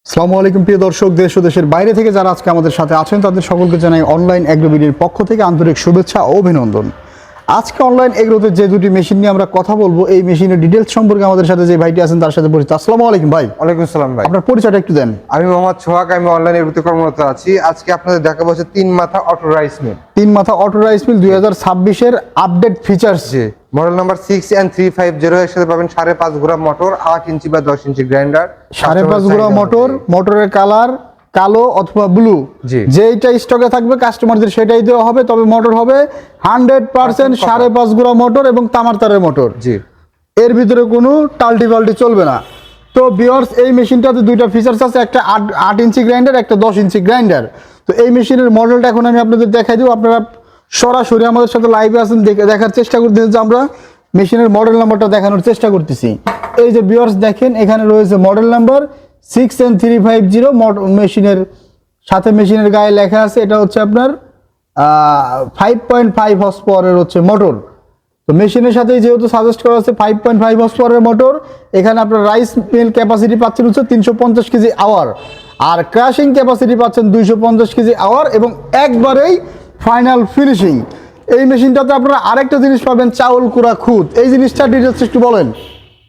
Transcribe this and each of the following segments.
আসসালামু আলাইকুম প্রিয় দর্শক, দেশ ও দেশের বাইরে থেকে যারা আজকে আমাদের সাথে আছেন তাদের সকলকে জানাই অনলাইন এগ্রোবিডির পক্ষ থেকে আন্তরিক শুভেচ্ছা ও অভিনন্দন। আজকে অনলাইন এগ্রোতে যে দুটি মেশিন নিয়ে আমরা কথা বলবো, এই মেশিনের ডিটেলস সম্পর্কে আমাদের সাথে যে ভাইটি আছেন তার সাথে পরিচিত। আসসালামু আলাইকুম ভাই। ওয়ালাইকুম আসসালাম ভাই। আপনার পরিচয়টা একটু দেন। আমি মোহাম্মদ সোহাগ, আমি অনলাইন এগ্রোতে কর্মরত আছি। আজকে আপনাদের দেখাবো হচ্ছে তিন মাথা অটো রাইস মিল। তিন মাথা অটো রাইস মিল 2026 এর আপডেট ফিচার্স। জি, মডেল নাম্বার 6N350 এর সাথে পাবেন 5.5 গুড়া মোটর, 8 ইঞ্চি বা 10 ইঞ্চি গ্রাইন্ডার, 5.5 গুড়া মোটর, মোটরের কালার কালো অথবা ব্লু, যেইটা স্টকে থাকবে কাস্টমারদের সেটাই দেওয়া হবে। তবে মোটর হবে 100% 5.5 গুড়া মোটর এবং তামার তারের মোটর। জি, এর ভিতরে কোনো টাল্টি পাল্টি চলবে না। তো ভিউয়ার্স, এই মেশিনটাতে দুইটা ফিচার্স আছে, একটা 8 ইঞ্চি গ্রাইন্ডার, একটা 10 ইঞ্চি গ্রাইন্ডার। তো এই মেশিনের মডেলটা এখন আমি আপনাদের দেখাই দেবো। আপনারা সরাসরি আমাদের সাথে লাইভে আছেন, দেখার চেষ্টা করতেছি যে আমরা মেশিনের মডেল নাম্বারটা দেখানোর চেষ্টা করতেছি। এই যে ভিউয়ার্স দেখেন, এখানে রয়েছে মডেল নাম্বার 6N350। মেশিনের সাথে মেশিনের গায়ে লেখা আছে এটা হচ্ছে আপনার 5.5 হর্স পাওয়ারের হচ্ছে মোটর। তো মেশিনের সাথে যেহেতু সাজেস্ট করা আছে 5.5 হর্স পাওয়ারের মোটর, এখানে আপনার রাইস মিল ক্যাপাসিটি পাচ্ছেন হচ্ছে 350 কেজি আওয়ার, আর ক্রাশিং ক্যাপাসিটি পাচ্ছেন 250 কেজি আওয়ার, এবং একবারেই ফাইনাল ফিনিশিং। এই মেশিনটাতে আপনারা আরেকটা জিনিস পাবেন, চাউল কুড়া খুদ। এই জিনিসটা ডিটেইলস একটু বলেন।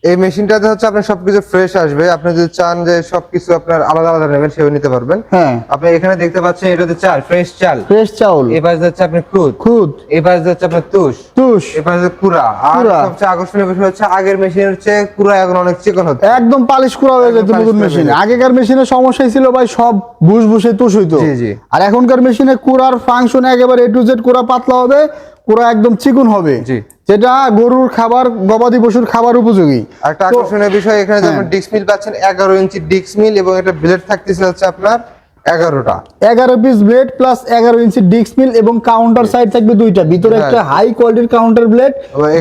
এই মেশিনটাতে হচ্ছে আপনার সবকিছু ফ্রেশ আসবে। আপনি যদি চান যে সবকিছু আপনার আলাদা আলাদা নেবেন, সেও নিতে পারবেন। হ্যাঁ, আপনি এখানে দেখতে পাচ্ছেন এটাতে চাল, ফ্রেশ চাল, ফ্রেশ চাউল। এবার যাচ্ছে আপনি খুদ, এবার যাচ্ছে আপনার তুষ, এবার যাচ্ছে কুড়া। আর সবচেয়ে আকর্ষণীয় বিষয় হচ্ছে আগের মেশিনের চেয়ে কুড়া এখন অনেক চিকন হচ্ছে, একদম পালিশ করা হয়ে যেত নতুন মেশিনে। আগেকার মেশিনের সমস্যাই ছিল ভাই, সব বুসবুসে তুষ হইতো। আর এখনকার মেশিনে কুড়ার ফাংশন একেবারে A to Z, কুড়া পাতলা হবে, কুড়া একদম চিকন হবে, যেটা গরুর খাবার, গবাদি পশুর খাবার উপযোগী। একটা আকর্ষণীয় বিষয়, এখানে যে আপনি ডিস্ক মিল পাচ্ছেন 11 ইঞ্চি ডিস্ক মিল, এবং এটা ব্লেড থাকতেছে হচ্ছে আপনার 11 পিস ব্লেড প্লাস 11 ইঞ্চি ডিস্ক মিল, এবং কাউন্টার সাইড থাকবে দুইটা, ভিতরে একটা হাই কোয়ালিটির কাউন্টার ব্লেড,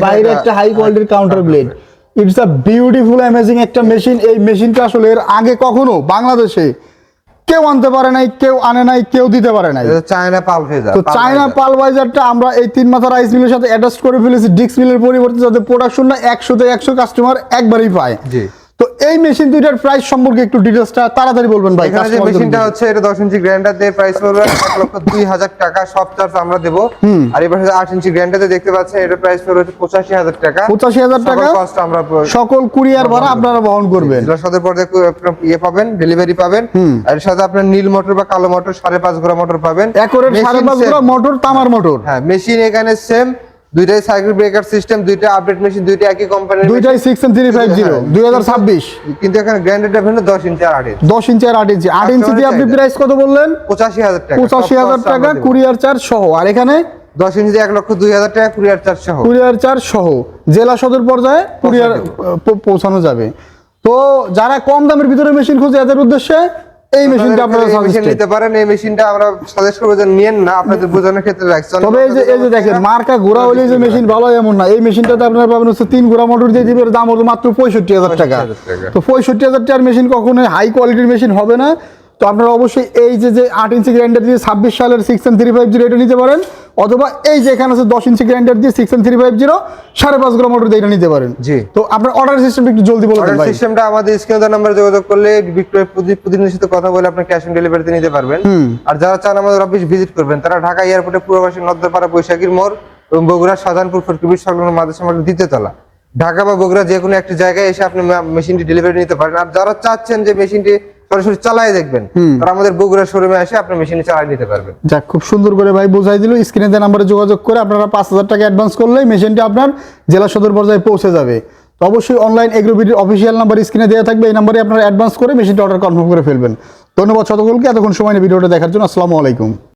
বাইরে একটা হাই কোয়ালিটির counter blade. It's a beautiful amazing একটা মেশিন। এই মেশিনটা আসলে এর আগে কখনো বাংলাদেশে কেউ আনতে পারে নাই, কেউ আনে নাই, কেউ দিতে পারে নাই। China pulveriser. তো চায়না পালভাইজারটা আমরা এই তিন মাথা রাইস মিলের সাথে অ্যাডজাস্ট করে ফেলেছি ডিস্ক মিলের পরিবর্তে, যাতে প্রোডাকশনটা 100 তে 100 কাস্টমার একবারই পায়। জি। তো এই মেশিন দুইটার প্রাইস সম্পর্কে একটু ডিটেইলসটা তাড়াতাড়ি বলবেন ভাই। এখানে যে মেশিনটা হচ্ছে এটা 10 ইঞ্চি গ্রাইন্ডার দিয়ে প্রাইস পড়বে 1,02,000 টাকা, সব চার্জ আমরা দেব। আর এবার 8 ইঞ্চি গ্রাইন্ডারে দেখতে পাচ্ছেন এটা প্রাইস পড়বে 85,000 টাকা। 85,000 টাকা কস্ট আমরা সকল কুরিয়ার ভাড়া আপনারা বহন করবেন। জেলা সদর পর্যায়ে ইয়ে পাবেন, ডেলিভারি পাবেন। আর এর সাথে আপনার নীল মোটর বা কালো মোটর 5.5 গুড়া মোটর পাবেন। একরের 5.5 গুড়া মোটর, তামার মোটর। হ্যাঁ, মেশিন এখানে সেম, দুইটাই সাইকেল ব্রেকার সিস্টেম, দুইটা আপডেট মেশিন, দুইটা একই কোম্পানির, দুইটাই 6N350 2026। কিন্তু এখানে গ্রাইন্ডারটা ভিন্ন, 10 ইঞ্চি আর 8 ইঞ্চি। 10 ইঞ্চি আর 8 ইঞ্চি। 8 ইঞ্চি দিয়ে আপনি প্রাইস কত বললেন? 85,000 টাকা। 85,000 টাকা কুরিয়ার চার্জ সহ। আর এখানে 10 ইঞ্চি 1,02,000 টাকা কুরিয়ার চার্জ সহ। কুরিয়ার চার্জ সহ জেলা সদর পর্যায়ে কুরিয়ার পৌঁছানো যাবে। তো যারা কম দামের ভিতরে মেশিন খুঁজে, এদের উদ্দেশ্যে এই মেশিনটা আপনারা মেশিন নিতে পারেন। এই মেশিনটা আমরা সাজেস্ট করব যে নিয়েন না, আপনাদের বোঝানোর ক্ষেত্রে রাখছেন। তবে এই যে দেখেন, মার্কা ঘোড়া হলে যে মেশিন ভালো এমন না। এই মেশিনটাতে আপনারা পাবেন হচ্ছে 3 গুড়া মোটর দিয়ে দিবে, দাম হলো মাত্র 65,000 টাকা। তো 65,000 টাকার মেশিন কখনোই হাই কোয়ালিটির মেশিন হবে না। তো আপনারা অবশ্যই এই যে 8 ইঞ্চি গ্রাইন্ডার দিয়ে 26 সালের 6N350 এটা নিতে পারেন, অথবা এই যে এখানে আছে 10 ইঞ্চি গ্রাইন্ডার দিয়ে 6N350 5.5 গুড়া মোটর দিয়ে এটা নিতে পারেন। জি। তো আপনার অর্ডার সিস্টেমটা একটু জলদি বলে দেন ভাই। অর্ডার সিস্টেমটা আমাদের স্ক্রিনে দেওয়া নম্বরে যোগাযোগ করলে বিক্রয় প্রতিনিধির সাথে কথা বলে আপনি ক্যাশ অন ডেলিভারিতে নিতে পারবেন। আর যারা চান আমাদের অফিস ভিজিট করবেন, তারা ঢাকা এয়ারপোর্টে পূর্ববাসী নদ্দাপাড়া বৈশাখীর মোড় এবং বগুড়া শাহজাহানপুর ফটকিবির সংলগ্ন মাদ্রাসা মাঠের দ্বিতীয়তলা, ঢাকা বা বগুড়া যে কোনো একটা জায়গায় এসে আপনি মেশিনটি ডেলিভারি নিতে পারেন। আর যারা চাচ্ছেন যে মেশিনটি সরাসরি চালায় দেখবেন, তারা আমাদের বগুড়া শোরুমে এসে আপনি মেশিনটি চালিয়ে নিতে পারবেন। যাক, খুব সুন্দর করে ভাই বোঝাই দিল। স্ক্রিনে দেওয়া নম্বরে যোগাযোগ করে আপনারা 5,000 টাকা অ্যাডভান্স করলেই মেশিনটি আপনার জেলা সদর পর্যায়ে পৌঁছে যাবে। তো অবশ্যই অনলাইন এগ্রোবিডির অফিসিয়াল নাম্বার স্ক্রিনে দেওয়া থাকবে, এই নম্বরে আপনারা অ্যাডভান্স করে মেশিনটি অর্ডার কনফার্ম করে ফেলবেন। ধন্যবাদ সকলকে এতক্ষণ সময় নিয়ে ভিডিওটা দেখার জন্য। আসসালামু আলাইকুম।